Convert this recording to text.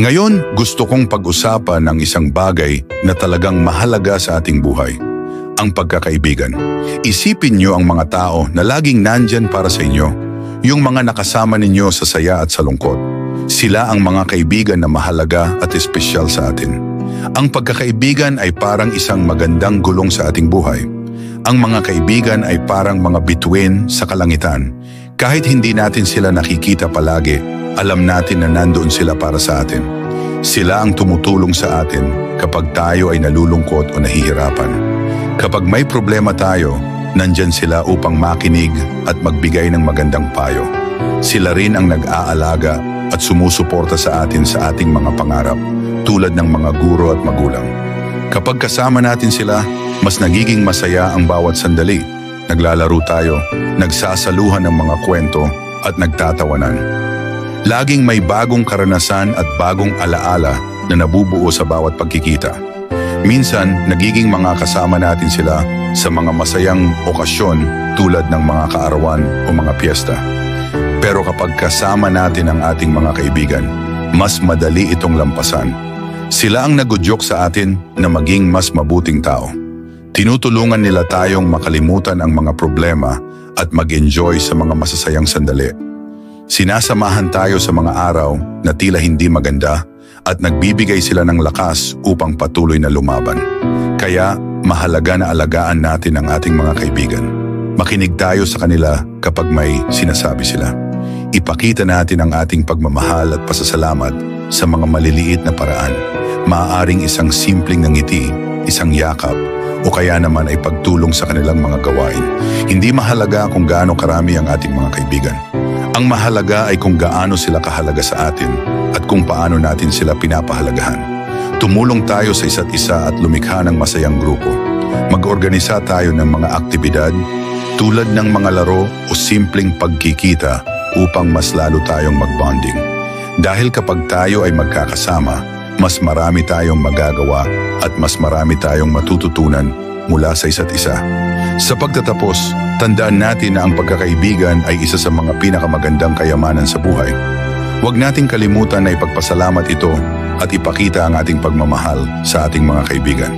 Ngayon, gusto kong pag-usapan ng isang bagay na talagang mahalaga sa ating buhay, ang pagkakaibigan. Isipin niyo ang mga tao na laging nandyan para sa inyo, yung mga nakasama ninyo sa saya at sa lungkot. Sila ang mga kaibigan na mahalaga at espesyal sa atin. Ang pagkakaibigan ay parang isang magandang gulong sa ating buhay. Ang mga kaibigan ay parang mga bituin sa kalangitan. Kahit hindi natin sila nakikita palagi, alam natin na nandoon sila para sa atin. Sila ang tumutulong sa atin kapag tayo ay nalulungkot o nahihirapan. Kapag may problema tayo, nandyan sila upang makinig at magbigay ng magandang payo. Sila rin ang nag-aalaga at sumusuporta sa atin sa ating mga pangarap, tulad ng mga guro at magulang. Kapag kasama natin sila, mas nagiging masaya ang bawat sandali. Naglalaro tayo, nagsasaluhan ng mga kwento at nagtatawanan. Laging may bagong karanasan at bagong alaala na nabubuo sa bawat pagkikita. Minsan, nagiging mga kasama natin sila sa mga masayang okasyon tulad ng mga kaarawan o mga piyesta. Pero kapag kasama natin ang ating mga kaibigan, mas madali itong lampasan. Sila ang nagudyok sa atin na maging mas mabuting tao. Tinutulungan nila tayong makalimutan ang mga problema at mag-enjoy sa mga masasayang sandali. Sinasamahan tayo sa mga araw na tila hindi maganda at nagbibigay sila ng lakas upang patuloy na lumaban. Kaya mahalaga na alagaan natin ang ating mga kaibigan. Makinig tayo sa kanila kapag may sinasabi sila. Ipakita natin ang ating pagmamahal at pasasalamat sa mga maliliit na paraan. Maaaring isang simpleng ngiti, isang yakap, o kaya naman ay pagtulong sa kanilang mga gawain. Hindi mahalaga kung gaano karami ang ating mga kaibigan. Ang mahalaga ay kung gaano sila kahalaga sa atin at kung paano natin sila pinapahalagahan. Tumulong tayo sa isa't isa at lumikha ng masayang grupo. Mag-organisa tayo ng mga aktibidad tulad ng mga laro o simpleng pagkikita upang mas lalo tayong mag-bonding. Dahil kapag tayo ay magkakasama, mas marami tayong magagawa at mas marami tayong matututunan mula sa isa't isa. Sa pagtatapos, tandaan natin na ang pagkakaibigan ay isa sa mga pinakamagandang kayamanan sa buhay. Huwag nating kalimutan na ipagpasalamat ito at ipakita ang ating pagmamahal sa ating mga kaibigan.